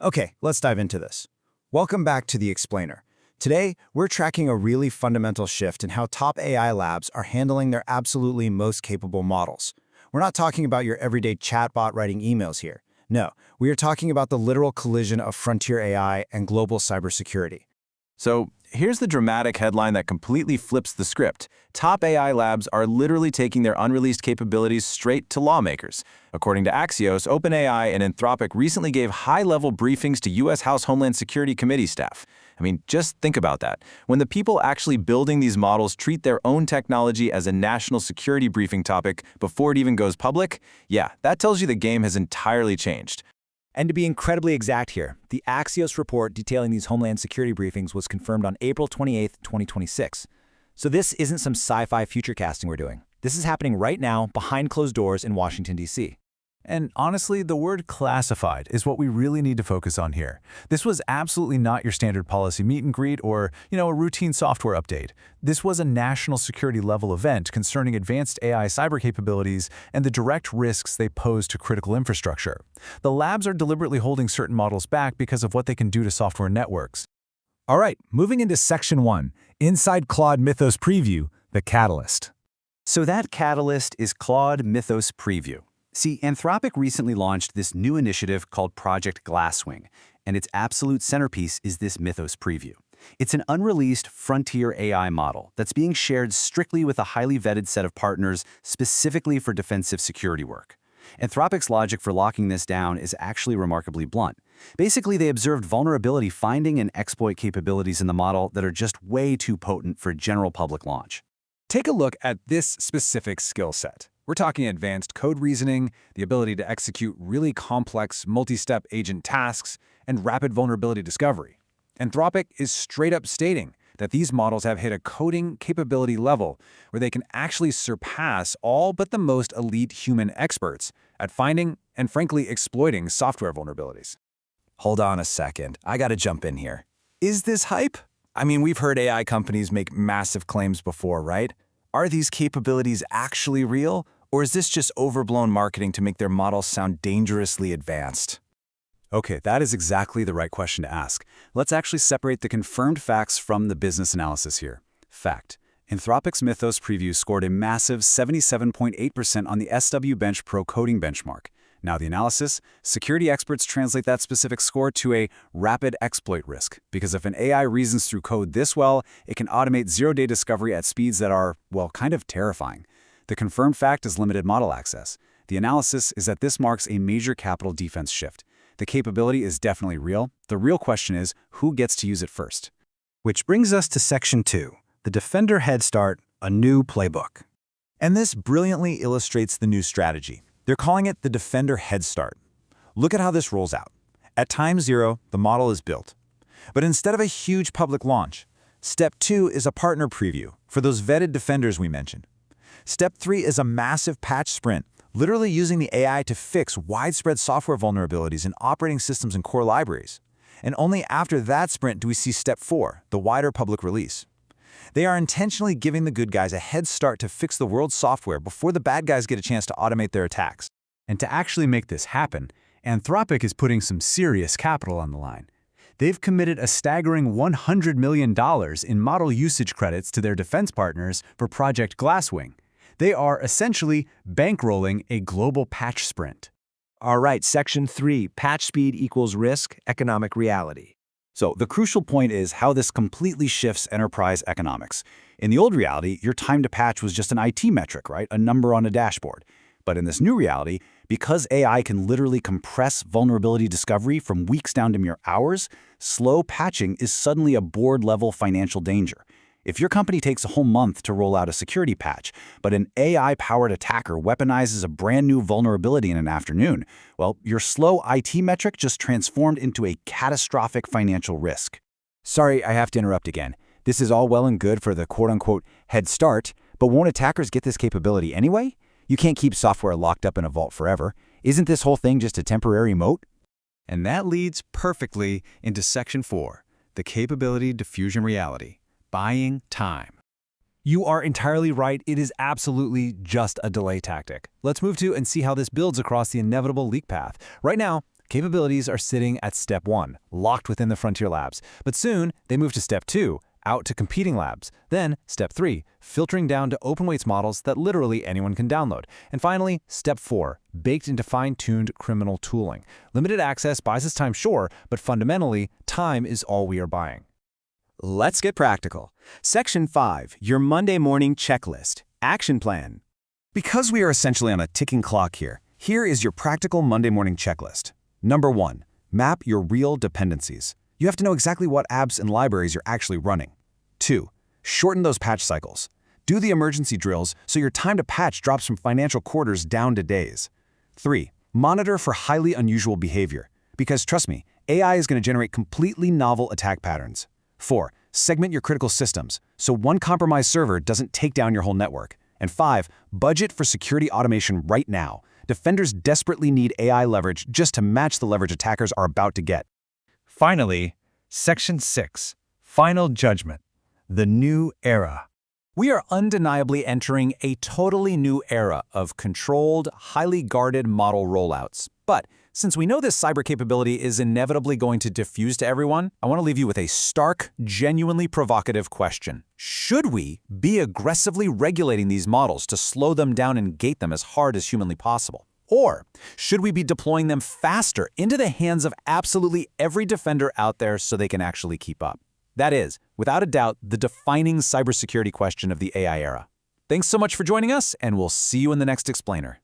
Okay, let's dive into this. Welcome back to The Explainer. Today, we're tracking a really fundamental shift in how top AI labs are handling their absolutely most capable models. We're not talking about your everyday chatbot writing emails here. No, we are talking about the literal collision of frontier AI and global cybersecurity. So here's the dramatic headline that completely flips the script. Top AI labs are literally taking their unreleased capabilities straight to lawmakers. According to Axios, OpenAI and Anthropic recently gave high-level briefings to U.S. House Homeland Security Committee staff. I mean, just think about that. When the people actually building these models treat their own technology as a national security briefing topic before it even goes public, yeah, that tells you the game has entirely changed. And to be incredibly exact here, the Axios report detailing these Homeland Security briefings was confirmed on April 28, 2026. So this isn't some sci-fi future casting we're doing. This is happening right now behind closed doors in Washington, D.C. And honestly, the word classified is what we really need to focus on here. This was absolutely not your standard policy meet and greet or, a routine software update. This was a national security level event concerning advanced AI cyber capabilities and the direct risks they pose to critical infrastructure. The labs are deliberately holding certain models back because of what they can do to software networks. All right, moving into Section 1, Inside Claude Mythos Preview, the Catalyst. So that catalyst is Claude Mythos Preview. See, Anthropic recently launched this new initiative called Project Glasswing, and its absolute centerpiece is this Mythos Preview. It's an unreleased frontier AI model that's being shared strictly with a highly vetted set of partners specifically for defensive security work. Anthropic's logic for locking this down is actually remarkably blunt. Basically, they observed vulnerability finding and exploit capabilities in the model that are just way too potent for general public launch. Take a look at this specific skill set. We're talking advanced code reasoning, the ability to execute really complex multi-step agent tasks, and rapid vulnerability discovery. Anthropic is straight up stating that these models have hit a coding capability level where they can actually surpass all but the most elite human experts at finding and frankly exploiting software vulnerabilities. Hold on a second, I gotta jump in here. Is this hype? I mean, we've heard AI companies make massive claims before, right? Are these capabilities actually real? Or is this just overblown marketing to make their models sound dangerously advanced? Okay, that is exactly the right question to ask. Let's actually separate the confirmed facts from the business analysis here. Fact: Anthropic's Mythos Preview scored a massive 77.8% on the SW Bench Pro coding benchmark. Now the analysis, security experts translate that specific score to a rapid exploit risk, because if an AI reasons through code this well, it can automate zero-day discovery at speeds that are, well, kind of terrifying. The confirmed fact is limited model access. The analysis is that this marks a major capital defense shift. The capability is definitely real. The real question is, who gets to use it first? Which brings us to Section 2, the Defender Head Start, a new playbook. And this brilliantly illustrates the new strategy. They're calling it the Defender Head Start. Look at how this rolls out. At time 0, the model is built. But instead of a huge public launch, Step 2 is a partner preview for those vetted defenders we mentioned. Step 3 is a massive patch sprint, literally using the AI to fix widespread software vulnerabilities in operating systems and core libraries. And only after that sprint do we see Step 4, the wider public release. They are intentionally giving the good guys a head start to fix the world's software before the bad guys get a chance to automate their attacks. And to actually make this happen, Anthropic is putting some serious capital on the line. They've committed a staggering $100 million in model usage credits to their defense partners for Project Glasswing. They are essentially bankrolling a global patch sprint. All right, Section 3, patch speed equals risk, economic reality. So the crucial point is how this completely shifts enterprise economics. In the old reality, your time to patch was just an IT metric, right? A number on a dashboard. But in this new reality, because AI can literally compress vulnerability discovery from weeks down to mere hours, slow patching is suddenly a board-level financial danger. If your company takes a whole month to roll out a security patch, but an AI-powered attacker weaponizes a brand new vulnerability in an afternoon, well, your slow IT metric just transformed into a catastrophic financial risk. Sorry, I have to interrupt again. This is all well and good for the quote-unquote head start, but won't attackers get this capability anyway? You can't keep software locked up in a vault forever. Isn't this whole thing just a temporary moat? And that leads perfectly into Section 4, the capability diffusion reality. Buying time. You are entirely right. It is absolutely just a delay tactic. Let's move to and see how this builds across the inevitable leak path. Right now, Capabilities are sitting at Step 1, locked within the Frontier Labs. But soon, they move to Step 2, out to competing labs. Then, Step 3, filtering down to open-weights models that literally anyone can download. And finally, Step 4, baked into fine-tuned criminal tooling. Limited access buys us time, sure, but fundamentally, time is all we are buying. Let's get practical. Section 5, your Monday morning checklist. Action plan. Because we are essentially on a ticking clock here, here is your practical Monday morning checklist. Number 1, map your real dependencies. You have to know exactly what apps and libraries you're actually running. 2, shorten those patch cycles. Do the emergency drills so your time to patch drops from financial quarters down to days. 3, monitor for highly unusual behavior. Because trust me, AI is going to generate completely novel attack patterns. 4, segment your critical systems so one compromised server doesn't take down your whole network. And 5, budget for security automation right now. Defenders desperately need AI leverage just to match the leverage attackers are about to get. Finally, Section 6, Final Judgment, the new era. We are undeniably entering a totally new era of controlled, highly guarded model rollouts. But since we know this cyber capability is inevitably going to diffuse to everyone, I want to leave you with a stark, genuinely provocative question. Should we be aggressively regulating these models to slow them down and gate them as hard as humanly possible? Or should we be deploying them faster into the hands of absolutely every defender out there so they can actually keep up? That is, without a doubt, the defining cybersecurity question of the AI era. Thanks so much for joining us, and we'll see you in the next explainer.